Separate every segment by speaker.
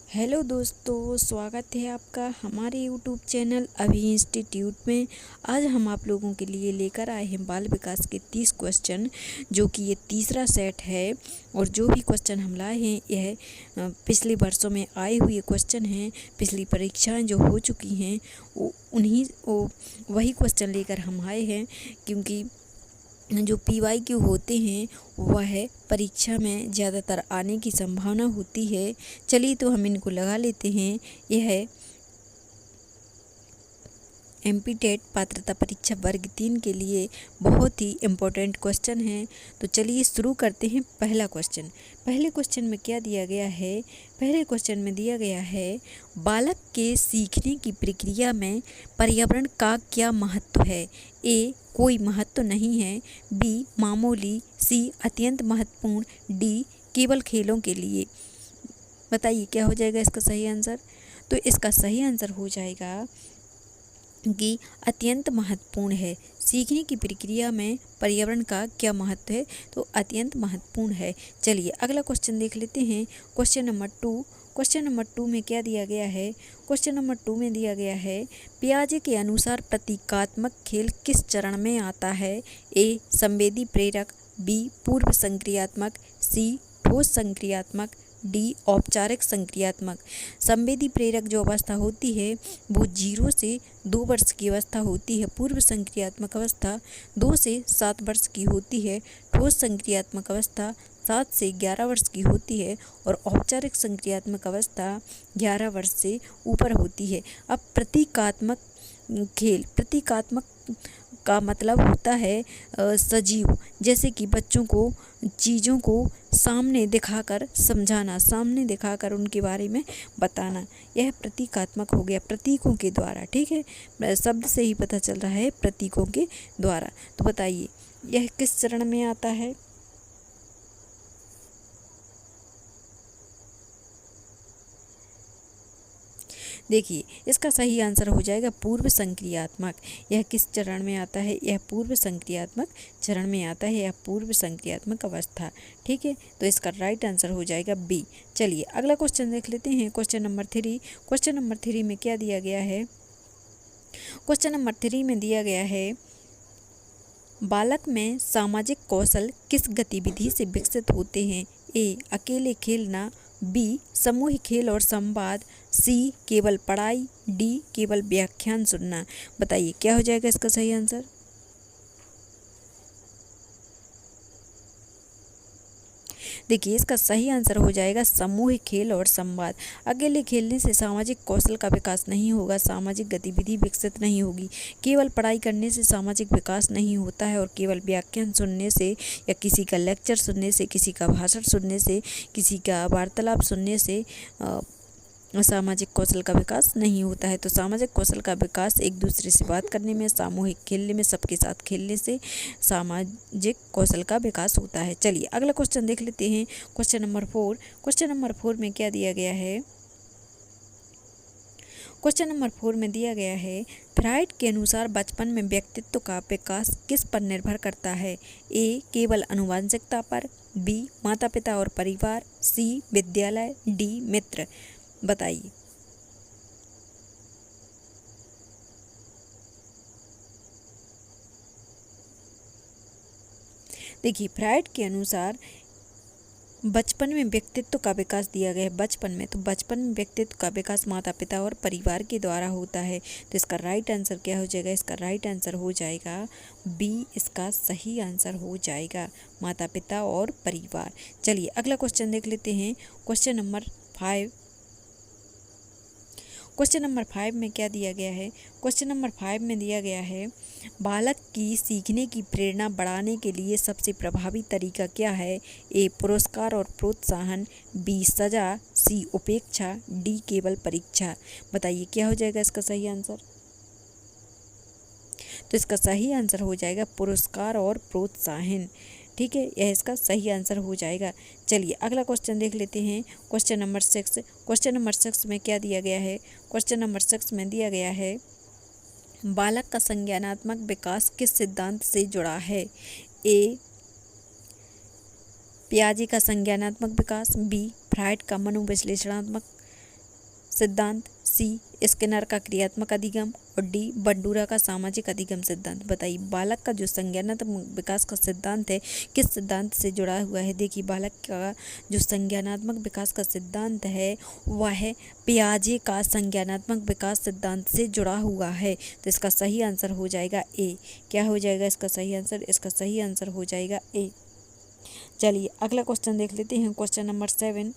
Speaker 1: Hello दोस्तों, स्वागत है आपका हमारे यूट्यूब चैनल अभी इंस्टीट्यूट में। आज हम आप लोगों के लिए लेकर आए हैं बाल विकास के 30 क्वेश्चन, जो कि ये तीसरा सेट है। और जो भी क्वेश्चन हम लाए हैं यह पिछले वर्षों में आए हुए क्वेश्चन हैं। पिछली परीक्षाएं जो हो चुकी हैं वही क्वेश्चन लेकर हम आए हैं, क्योंकि जो PYQ होते हैं वह परीक्षा में ज़्यादातर आने की संभावना होती है। चलिए तो हम इनको लगा लेते हैं। यह MP टेट पात्रता परीक्षा वर्ग 3 के लिए बहुत ही इम्पोर्टेंट क्वेश्चन है। तो चलिए शुरू करते हैं। पहला क्वेश्चन, पहले क्वेश्चन में क्या दिया गया है? पहले क्वेश्चन में दिया गया है, बालक के सीखने की प्रक्रिया में पर्यावरण का क्या महत्व है? A कोई महत्व नहीं है, B मामूली, C अत्यंत महत्वपूर्ण, D केवल खेलों के लिए। बताइए क्या हो जाएगा इसका सही आंसर? तो इसका सही आंसर हो जाएगा कि अत्यंत महत्वपूर्ण है। सीखने की प्रक्रिया में पर्यावरण का क्या महत्व है? तो अत्यंत महत्वपूर्ण है। चलिए अगला क्वेश्चन देख लेते हैं। Question number 2। क्वेश्चन नंबर 2 में क्या दिया गया है? क्वेश्चन नंबर 2 में दिया गया है, पियाजे के अनुसार प्रतीकात्मक खेल किस चरण में आता है? A संवेदी प्रेरक, B पूर्व संक्रियात्मक, C ठोस संक्रियात्मक, D औपचारिक संक्रियात्मक। संवेदी प्रेरक जो अवस्था होती है वो 0 से 2 वर्ष की अवस्था होती है। पूर्व संक्रियात्मक अवस्था 2 से 7 वर्ष की होती है। ठोस संक्रियात्मक अवस्था 7 से 11 वर्ष की होती है और औपचारिक संक्रियात्मक अवस्था 11 वर्ष से ऊपर होती है। अब प्रतीकात्मक खेल, प्रतीकात्मक का मतलब होता है सजीव, जैसे कि बच्चों को चीज़ों को सामने दिखाकर समझाना, सामने दिखाकर उनके बारे में बताना, यह प्रतीकात्मक हो गया, प्रतीकों के द्वारा। ठीक है, शब्द से ही पता चल रहा है प्रतीकों के द्वारा। तो बताइए यह किस चरण में आता है? देखिए इसका सही आंसर हो जाएगा पूर्व संक्रियात्मक। यह किस चरण में आता है? यह पूर्व संक्रियात्मक चरण में आता है, यह पूर्व संक्रियात्मक अवस्था। ठीक है, तो इसका राइट आंसर हो जाएगा B। चलिए अगला क्वेश्चन देख लेते हैं। Question number 3। क्वेश्चन नंबर 3 में क्या दिया गया है? क्वेश्चन नंबर 3 में दिया गया है, बालक में सामाजिक कौशल किस गतिविधि से विकसित होते हैं? A अकेले खेलना, B समूह खेल और संवाद, C केवल पढ़ाई, D केवल व्याख्यान सुनना। बताइए क्या हो जाएगा इसका सही आंसर? देखिए इसका सही आंसर हो जाएगा समूह खेल और संवाद। अकेले खेलने से सामाजिक कौशल का विकास नहीं होगा, सामाजिक गतिविधि विकसित नहीं होगी। केवल पढ़ाई करने से सामाजिक विकास नहीं होता है और केवल व्याख्यान सुनने से या किसी का लेक्चर सुनने से, किसी का भाषण सुनने से, किसी का वार्तालाप सुनने से सामाजिक कौशल का विकास नहीं होता है। तो सामाजिक कौशल का विकास एक दूसरे से बात करने में, सामूहिक खेलने में, सबके साथ खेलने से सामाजिक कौशल का विकास होता है। चलिए अगला क्वेश्चन देख लेते हैं। Question number 4। क्वेश्चन नंबर 4 में क्या दिया गया है? क्वेश्चन नंबर 4 में दिया गया है, फ्राइड के अनुसार बचपन में व्यक्तित्व का विकास किस पर निर्भर करता है? A केवल आनुवंशिकता पर, B माता पिता और परिवार, C विद्यालय, D मित्र। बताइए। देखिए फ्राइड के अनुसार बचपन में व्यक्तित्व का विकास दिया गया है। बचपन में, तो बचपन में व्यक्तित्व का विकास माता पिता और परिवार के द्वारा होता है। तो इसका राइट आंसर क्या हो जाएगा? इसका राइट आंसर हो जाएगा B। इसका सही आंसर हो जाएगा माता पिता और परिवार। चलिए अगला क्वेश्चन देख लेते हैं। Question number 5। क्वेश्चन नंबर 5 में क्या दिया गया है? क्वेश्चन नंबर 5 में दिया गया है, बालक की सीखने की प्रेरणा बढ़ाने के लिए सबसे प्रभावी तरीका क्या है? A पुरस्कार और प्रोत्साहन, B सजा, C उपेक्षा, D केवल परीक्षा। बताइए क्या हो जाएगा इसका सही आंसर? तो इसका सही आंसर हो जाएगा पुरस्कार और प्रोत्साहन। ठीक है, यह इसका सही आंसर हो जाएगा। चलिए अगला क्वेश्चन देख लेते हैं। Question number 6। क्वेश्चन नंबर 6 में क्या दिया गया है? क्वेश्चन नंबर 6 में दिया गया है, बालक का संज्ञानात्मक विकास किस सिद्धांत से जुड़ा है? A पियाजे का संज्ञानात्मक विकास, B फ्राइड का मनोविश्लेषणात्मक सिद्धांत, सी स्किनर का क्रियात्मक अधिगम और डी बंडूरा का सामाजिक अधिगम सिद्धांत। बताइए बालक का जो संज्ञानात्मक विकास का सिद्धांत है किस सिद्धांत से जुड़ा हुआ है। देखिए बालक का जो संज्ञानात्मक विकास का सिद्धांत है वह पियाजे का संज्ञानात्मक विकास सिद्धांत से जुड़ा हुआ है। तो इसका सही आंसर हो जाएगा ए। क्या हो जाएगा इसका सही आंसर? इसका सही आंसर हो जाएगा ए। चलिए अगला क्वेश्चन देख लेते हैं। Question number 7।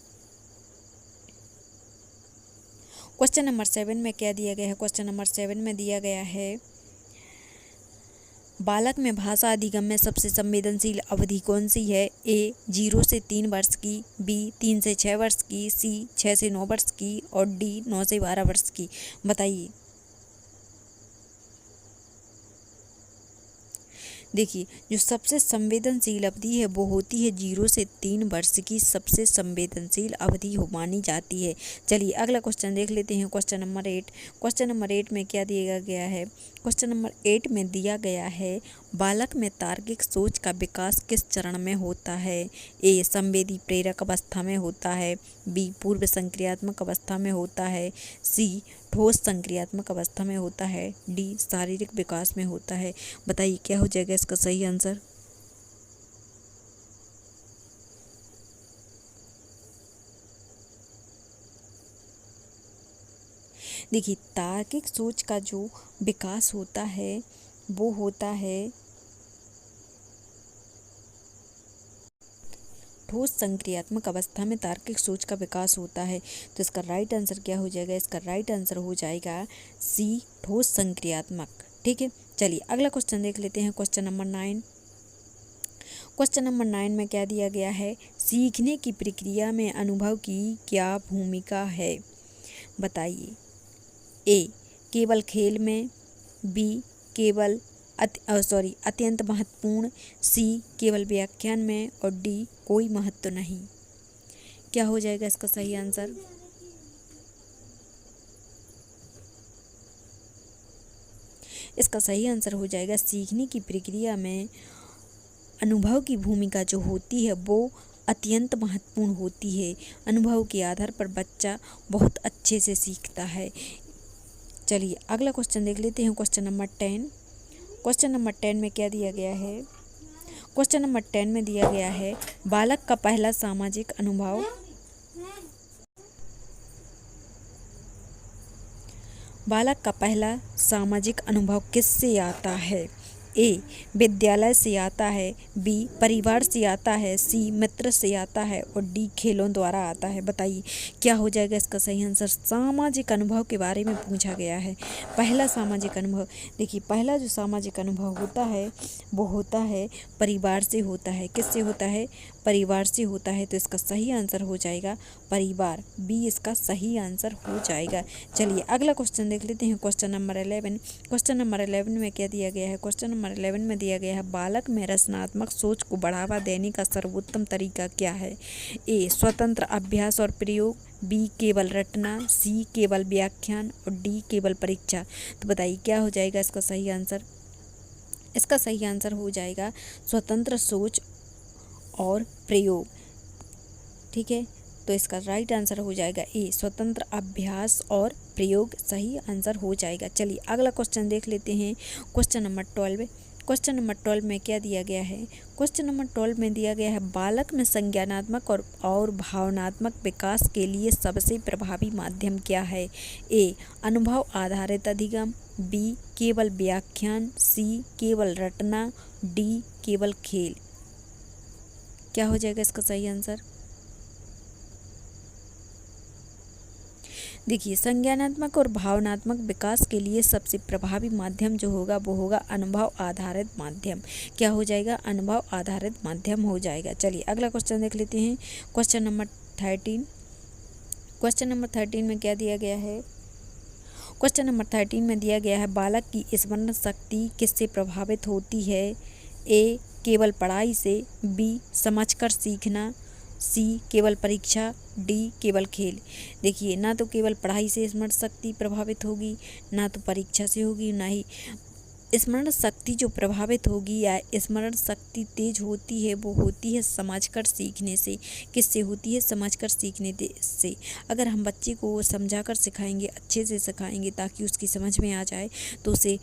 Speaker 1: क्वेश्चन नंबर 7 में क्या दिया गया है? क्वेश्चन नंबर 7 में दिया गया है बालक में भाषा अधिगम में सबसे संवेदनशील अवधि कौन सी है। ए 0 से 3 वर्ष की, बी 3 से 6 वर्ष की, सी 6 से 9 वर्ष की और डी 9 से 12 वर्ष की। बताइए। देखिए जो सबसे संवेदनशील अवधि है वो होती है 0 से 3 वर्ष की सबसे संवेदनशील अवधि मानी जाती है। चलिए अगला क्वेश्चन देख लेते हैं। Question number 8। क्वेश्चन नंबर 8 में क्या दिया गया है? क्वेश्चन नंबर 8 में दिया गया है बालक में तार्किक सोच का विकास किस चरण में होता है। ए संवेदी प्रेरक अवस्था में होता है, बी पूर्व संक्रियात्मक अवस्था में होता है, सी ठोस संक्रियात्मक अवस्था में होता है, डी शारीरिक विकास में होता है। बताइए क्या हो जाएगा इसका सही आंसर? देखिए तार्किक सोच का जो विकास होता है वो होता है ठोस संक्रियात्मक अवस्था में तार्किक सोच का विकास होता है। तो इसका राइट आंसर क्या हो जाएगा? इसका राइट आंसर हो जाएगा सी ठोस संक्रियात्मक। ठीक है चलिए अगला क्वेश्चन देख लेते हैं। Question number 9। क्वेश्चन नंबर 9 में क्या दिया गया है? सीखने की प्रक्रिया में अनुभव की क्या भूमिका है। बताइए। ए केवल खेल में, बी केवल अत्यंत महत्वपूर्ण, सी केवल व्याख्यान में और डी कोई महत्व नहीं। क्या हो जाएगा इसका सही आंसर? इसका सही आंसर हो जाएगा सीखने की प्रक्रिया में अनुभव की भूमिका जो होती है वो अत्यंत महत्वपूर्ण होती है। अनुभव के आधार पर बच्चा बहुत अच्छे से सीखता है। चलिए अगला क्वेश्चन देख लेते हैं। Question number 10। क्वेश्चन नंबर 10 में क्या दिया गया है? क्वेश्चन नंबर 10 में दिया गया है बालक का पहला सामाजिक अनुभव किससे आता है। ए विद्यालय से आता है, बी परिवार से आता है, सी मित्र से आता है और डी खेलों द्वारा आता है। बताइए क्या हो जाएगा इसका सही आंसर? सामाजिक अनुभव के बारे में पूछा गया है। पहला सामाजिक अनुभव, देखिए पहला जो सामाजिक अनुभव होता है वो होता है परिवार से होता है। किससे होता है? परिवार से होता है। तो इसका सही आंसर हो जाएगा परिवार, बी इसका सही आंसर हो जाएगा। चलिए अगला क्वेश्चन देख लेते हैं। Question number 11। क्वेश्चन नंबर 11 में क्या दिया गया है? क्वेश्चन नंबर 11 में दिया गया है बालक में रचनात्मक सोच को बढ़ावा देने का सर्वोत्तम तरीका क्या है। ए स्वतंत्र अभ्यास और प्रयोग, बी केवल रटना, सी केवल व्याख्यान और डी केवल परीक्षा। तो बताइए क्या हो जाएगा इसका सही आंसर? इसका सही आंसर हो जाएगा स्वतंत्र सोच और प्रयोग। ठीक है तो इसका राइट आंसर हो जाएगा ए स्वतंत्र अभ्यास और प्रयोग सही आंसर हो जाएगा। चलिए अगला क्वेश्चन देख लेते हैं। Question number 12। क्वेश्चन नंबर 12 में क्या दिया गया है? क्वेश्चन नंबर 12 में दिया गया है बालक में संज्ञानात्मक और भावनात्मक विकास के लिए सबसे प्रभावी माध्यम क्या है। ए अनुभव आधारित अधिगम, बी केवल व्याख्यान, सी केवल रटना, डी केवल खेल। क्या हो जाएगा इसका सही आंसर? देखिए संज्ञानात्मक और भावनात्मक विकास के लिए सबसे प्रभावी माध्यम जो होगा वो होगा अनुभव आधारित माध्यम। क्या हो जाएगा? अनुभव आधारित माध्यम हो जाएगा। चलिए अगला क्वेश्चन देख लेते हैं। Question number 13। क्वेश्चन नंबर 13 में क्या दिया गया है? क्वेश्चन नंबर 13 में दिया गया है बालक की स्मरण शक्ति किससे प्रभावित होती है। ए केवल पढ़ाई से, बी समझकर सीखना, सी केवल परीक्षा, डी केवल खेल। देखिए ना तो केवल पढ़ाई से स्मरण शक्ति प्रभावित होगी, ना तो परीक्षा से होगी, ना ही स्मरण शक्ति जो प्रभावित होगी या स्मरण शक्ति तेज होती है वो होती है समझकर सीखने से। किससे होती है? समझकर सीखने से। अगर हम बच्चे को समझाकर सिखाएंगे, अच्छे से सिखाएंगे ताकि उसकी समझ में आ जाए, तो उसे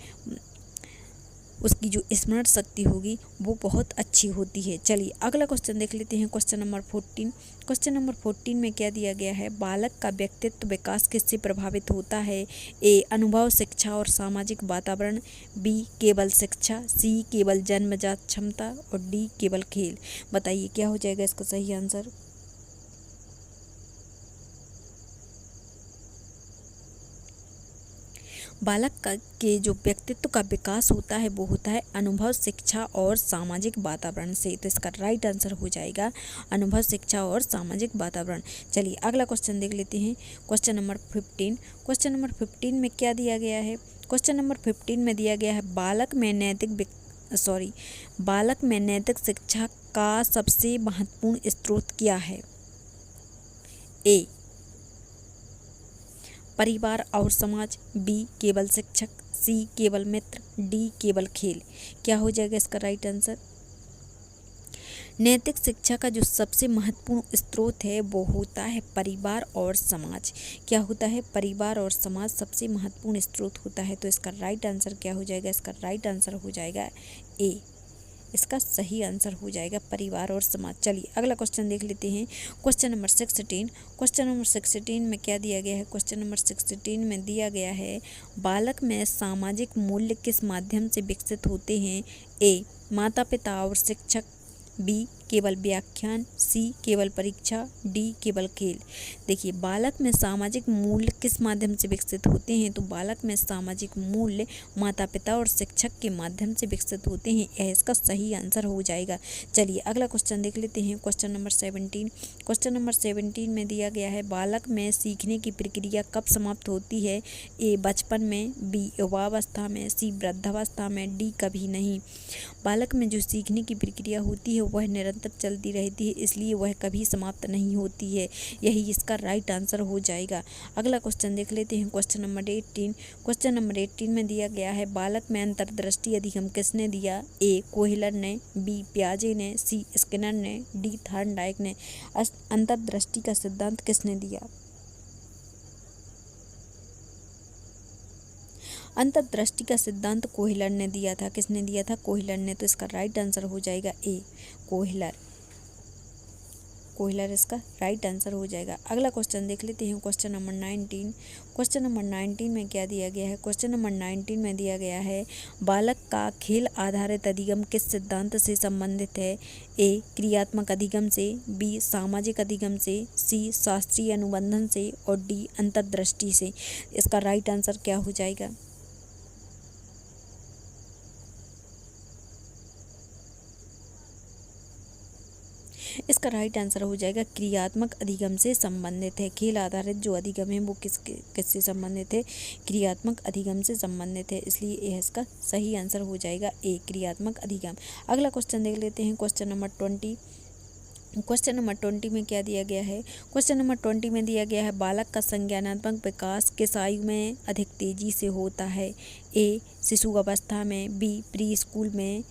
Speaker 1: उसकी जो स्मरण शक्ति होगी वो बहुत अच्छी होती है। चलिए अगला क्वेश्चन देख लेते हैं, क्वेश्चन नंबर 14। क्वेश्चन नंबर 14 में क्या दिया गया है? बालक का व्यक्तित्व विकास किससे प्रभावित होता है? ए अनुभव, शिक्षा और सामाजिक वातावरण, बी केवल शिक्षा, सी केवल जन्मजात क्षमता और डी केवल खेल। बताइए क्या हो जाएगा इसका सही आंसर? बालक का के जो व्यक्तित्व का विकास होता है वो होता है अनुभव, शिक्षा और सामाजिक वातावरण से। तो इसका राइट आंसर हो जाएगा अनुभव, शिक्षा और सामाजिक वातावरण। चलिए अगला क्वेश्चन देख लेते हैं, क्वेश्चन नंबर 15। क्वेश्चन नंबर 15 में क्या दिया गया है? क्वेश्चन नंबर 15 में दिया गया है बालक में नैतिक शिक्षा का सबसे महत्वपूर्ण स्रोत क्या है? ए परिवार और समाज, बी केवल शिक्षक, सी केवल मित्र, डी केवल खेल। क्या हो जाएगा इसका राइट आंसर? नैतिक शिक्षा का जो सबसे महत्वपूर्ण स्रोत है वो होता है परिवार और समाज। क्या होता है? परिवार और समाज सबसे महत्वपूर्ण स्रोत होता है। तो इसका राइट आंसर क्या हो जाएगा? इसका राइट आंसर हो जाएगा ए। इसका सही आंसर हो जाएगा परिवार और समाज। चलिए अगला क्वेश्चन देख लेते हैं, क्वेश्चन नंबर 16। क्वेश्चन नंबर 16 में क्या दिया गया है? क्वेश्चन नंबर 16 में दिया गया है बालक में सामाजिक मूल्य किस माध्यम से विकसित होते हैं? ए माता पिता और शिक्षक, बी केवल व्याख्यान, सी केवल परीक्षा, डी केवल खेल। देखिए बालक में सामाजिक मूल्य किस माध्यम से विकसित होते हैं? तो बालक में सामाजिक मूल्य माता पिता और शिक्षक के माध्यम से विकसित होते हैं। यह इसका सही आंसर हो जाएगा। चलिए अगला क्वेश्चन देख लेते हैं, क्वेश्चन नंबर 17। क्वेश्चन नंबर 17 में दिया गया है बालक में सीखने की प्रक्रिया कब समाप्त होती है? ए बचपन में, बी युवावस्था में, सी वृद्धावस्था में, डी कभी नहीं। बालक में जो सीखने की प्रक्रिया होती है वह निरंतर चलती रहती है, इसलिए वह कभी समाप्त नहीं होती है। यही इसका राइट आंसर हो जाएगा। अगला क्वेश्चन देख लेते हैं, क्वेश्चन नंबर 18। क्वेश्चन नंबर 18 में दिया गया है बालक में अंतर्दृष्टि अधिगम किसने दिया? ए कोहलर ने, बी पियाजे ने, सी स्किनर ने, डी थॉर्नडाइक ने। अंतर्दृष्टि का सिद्धांत किसने दिया? अंतर्दृष्टि का सिद्धांत कोहलर ने दिया था। किसने दिया था? कोहलर ने। तो इसका राइट आंसर हो जाएगा ए कोहलर। कोहलर इसका राइट आंसर हो जाएगा। अगला क्वेश्चन देख लेते हैं, क्वेश्चन नंबर 19। क्वेश्चन नंबर 19 में क्या दिया गया है? क्वेश्चन नंबर 19 में दिया गया है बालक का खेल आधारित अधिगम किस सिद्धांत से संबंधित है? ए क्रियात्मक अधिगम से, बी सामाजिक अधिगम से, सी शास्त्रीय अनुबंधन से और डी अंतर्दृष्टि से। इसका राइट आंसर क्या हो जाएगा? इसका राइट आंसर हो जाएगा क्रियात्मक अधिगम से संबंधित है। खेल आधारित जो अधिगम है वो किससे संबंधित है? क्रियात्मक अधिगम से संबंधित है, इसलिए यह इसका सही आंसर हो जाएगा ए क्रियात्मक अधिगम। अगला क्वेश्चन देख लेते हैं, क्वेश्चन नंबर 20। क्वेश्चन नंबर 20 में क्या दिया गया है? क्वेश्चन नंबर 20 में दिया गया है बालक का संज्ञानात्मक विकास किस आयु में अधिक तेजी से होता है? ए शिशु अवस्था में, बी प्री स्कूल में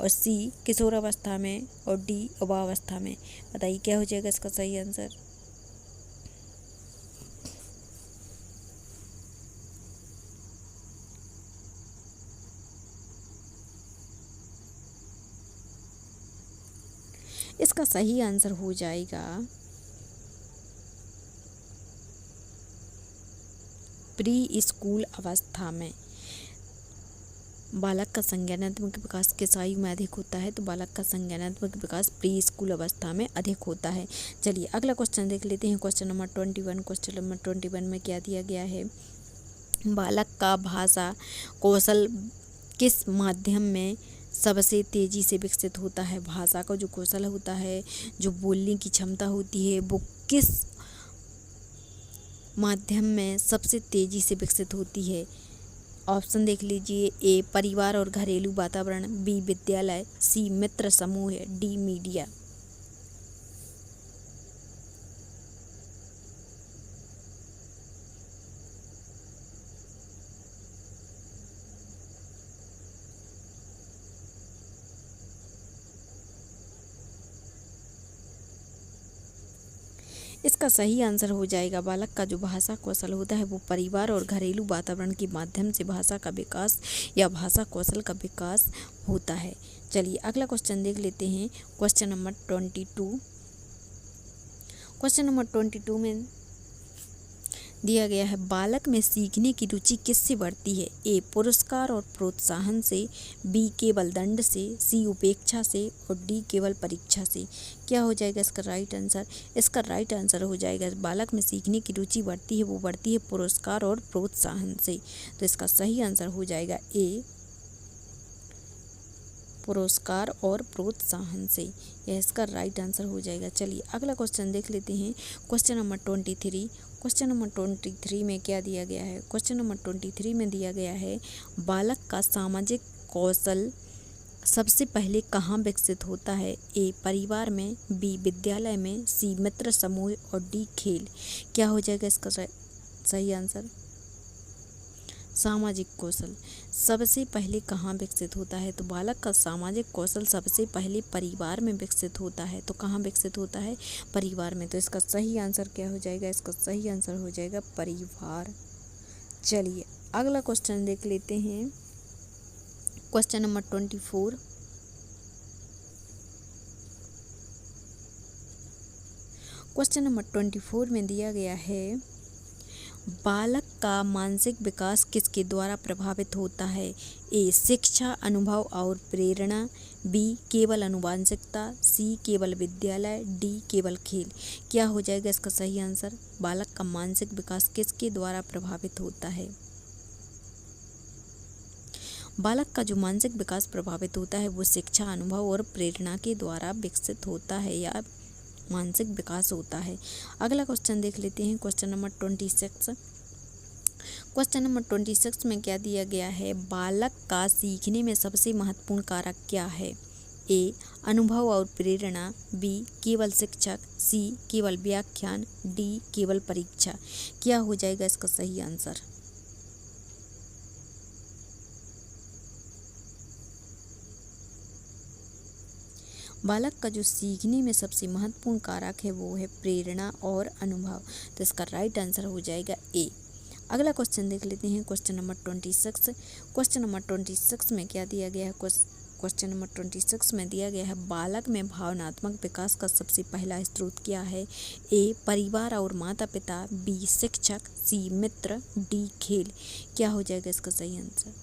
Speaker 1: और सी किशोरावस्था में और डी युवावस्था में। बताइए क्या हो जाएगा इसका सही आंसर? इसका सही आंसर हो जाएगा प्री स्कूल अवस्था में। बालक का संज्ञानात्मक विकास किस आयु में अधिक होता है? तो बालक का संज्ञानात्मक विकास प्री स्कूल अवस्था में अधिक होता है। चलिए अगला क्वेश्चन देख लेते हैं, क्वेश्चन नंबर 21। क्वेश्चन नंबर 21 में क्या दिया गया है? बालक का भाषा कौशल किस माध्यम में सबसे तेजी से विकसित होता है? भाषा का जो कौशल होता है, जो बोलने की क्षमता होती है, वो किस माध्यम में सबसे तेजी से विकसित होती है? ऑप्शन देख लीजिए, ए परिवार और घरेलू वातावरण, बी विद्यालय, सी मित्र समूह, डी मीडिया। इसका सही आंसर हो जाएगा बालक का जो भाषा कौशल होता है वो परिवार और घरेलू वातावरण के माध्यम से भाषा का विकास या भाषा कौशल का विकास होता है। चलिए अगला क्वेश्चन देख लेते हैं। Question number 22। क्वेश्चन नंबर 22 में दिया गया है, बालक में सीखने की रुचि किससे बढ़ती है? ए पुरस्कार और प्रोत्साहन से, बी केवल दंड से, सी उपेक्षा से और डी केवल परीक्षा से। क्या हो जाएगा इसका राइट आंसर? इसका राइट आंसर हो जाएगा, बालक में सीखने की रुचि बढ़ती है वो बढ़ती है पुरस्कार और प्रोत्साहन से। तो इसका सही आंसर हो जाएगा ए पुरस्कार और प्रोत्साहन से, यह इसका राइट आंसर हो जाएगा। चलिए अगला क्वेश्चन देख लेते हैं। Question number 23। क्वेश्चन नंबर 23 में क्या दिया गया है? क्वेश्चन नंबर 23 में दिया गया है, बालक का सामाजिक कौशल सबसे पहले कहाँ विकसित होता है? ए परिवार में, बी विद्यालय में, सी मित्र समूह और डी खेल। क्या हो जाएगा इसका सही आंसर? सामाजिक कौशल सबसे पहले कहाँ विकसित होता है? तो बालक का सामाजिक कौशल सबसे पहले परिवार में विकसित होता है। तो कहाँ विकसित होता है? परिवार में। तो इसका सही आंसर क्या हो जाएगा? इसका सही आंसर हो जाएगा परिवार। चलिए अगला क्वेश्चन देख लेते हैं। Question number 24। क्वेश्चन नंबर 24 में दिया गया है, बालक का मानसिक विकास किसके द्वारा प्रभावित होता है? ए शिक्षा, अनुभव और प्रेरणा, बी केवल आनुवंशिकता, सी केवल विद्यालय, डी केवल खेल। क्या हो जाएगा इसका सही आंसर? बालक का मानसिक विकास किसके द्वारा प्रभावित होता है? बालक का जो मानसिक विकास प्रभावित होता है वो शिक्षा, अनुभव और प्रेरणा के द्वारा विकसित होता है या मानसिक विकास होता है। अगला क्वेश्चन देख लेते हैं। Question number 26। क्वेश्चन नंबर 26 में क्या दिया गया है, बालक का सीखने में सबसे महत्वपूर्ण कारक क्या है? ए अनुभव और प्रेरणा, बी केवल शिक्षक, सी केवल व्याख्यान, डी केवल परीक्षा। क्या हो जाएगा इसका सही आंसर? बालक का जो सीखने में सबसे महत्वपूर्ण कारक है वो है प्रेरणा और अनुभव। तो इसका राइट आंसर हो जाएगा ए। अगला क्वेश्चन देख लेते हैं। Question number 26। क्वेश्चन नंबर 26 में क्या दिया गया है? क्वेश्चन नंबर 26 में दिया गया है, बालक में भावनात्मक विकास का सबसे पहला स्रोत क्या है? ए परिवार और माता पिता, बी शिक्षक, सी मित्र, डी खेल। क्या हो जाएगा इसका सही आंसर?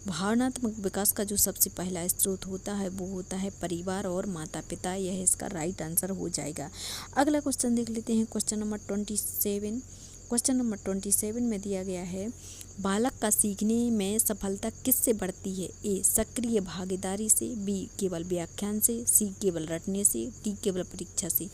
Speaker 1: भावनात्मक विकास का जो सबसे पहला स्रोत होता है वो होता है परिवार और माता पिता, यह इसका राइट आंसर हो जाएगा। अगला क्वेश्चन देख लेते हैं। Question number 27। क्वेश्चन नंबर 27 में दिया गया है, बालक का सीखने में सफलता किससे बढ़ती है? ए सक्रिय भागीदारी से, बी केवल व्याख्यान से, सी केवल रटने से, डी केवल परीक्षा से।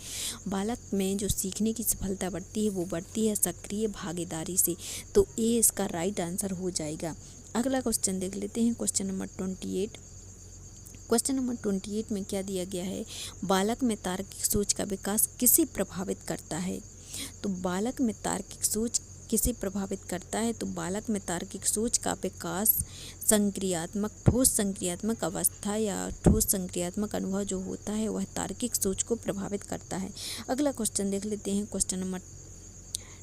Speaker 1: बालक में जो सीखने की सफलता बढ़ती है वो बढ़ती है सक्रिय भागीदारी से। तो ए इसका राइट आंसर हो जाएगा। अगला क्वेश्चन देख लेते हैं। Question number 28। क्वेश्चन नंबर 28 में क्या दिया गया है, बालक में तार्किक सोच का विकास किसे प्रभावित करता है? तो बालक में तार्किक सोच किसे प्रभावित करता है? तो बालक में तार्किक सोच का विकास ठोस संक्रियात्मक अवस्था या ठोस संक्रियात्मक अनुभव जो होता है वह तार्किक सोच को प्रभावित करता है। अगला क्वेश्चन देख लेते हैं। Question number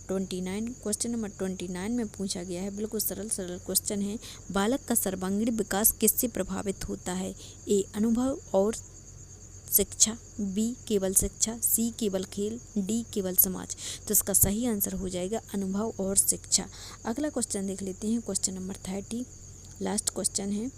Speaker 1: 29। क्वेश्चन नंबर 29 में पूछा गया है, बिल्कुल सरल क्वेश्चन है, बालक का सर्वांगीण विकास किससे प्रभावित होता है? ए अनुभव और शिक्षा, बी केवल शिक्षा, सी केवल खेल, डी केवल समाज। तो इसका सही आंसर हो जाएगा अनुभव और शिक्षा। अगला क्वेश्चन देख लेते हैं। क्वेश्चन नंबर 30 लास्ट क्वेश्चन है।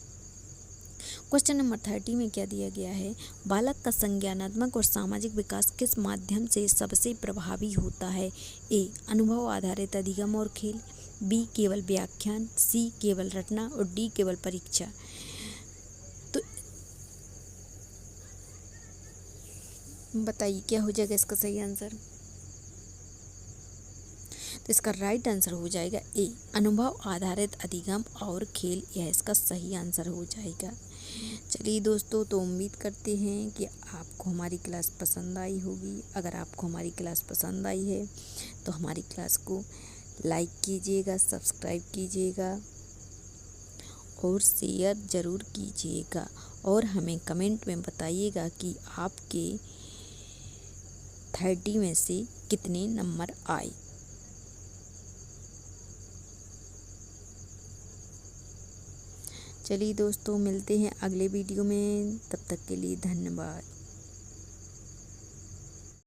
Speaker 1: क्वेश्चन नंबर 30 में क्या दिया गया है, बालक का संज्ञानात्मक और सामाजिक विकास किस माध्यम से सबसे प्रभावी होता है? ए अनुभव आधारित अधिगम और खेल, बी केवल व्याख्यान, सी केवल रटना और डी केवल परीक्षा। तो बताइए क्या हो जाएगा इसका सही आंसर? तो इसका राइट आंसर हो जाएगा ए अनुभव आधारित अधिगम और खेल, यह इसका सही आंसर हो जाएगा। चलिए दोस्तों, तो उम्मीद करते हैं कि आपको हमारी क्लास पसंद आई होगी। अगर आपको हमारी क्लास पसंद आई है तो हमारी क्लास को लाइक कीजिएगा, सब्सक्राइब कीजिएगा और शेयर ज़रूर कीजिएगा और हमें कमेंट में बताइएगा कि आपके 30 में से कितने नंबर आए। चलिए दोस्तों, मिलते हैं अगले वीडियो में, तब तक के लिए धन्यवाद।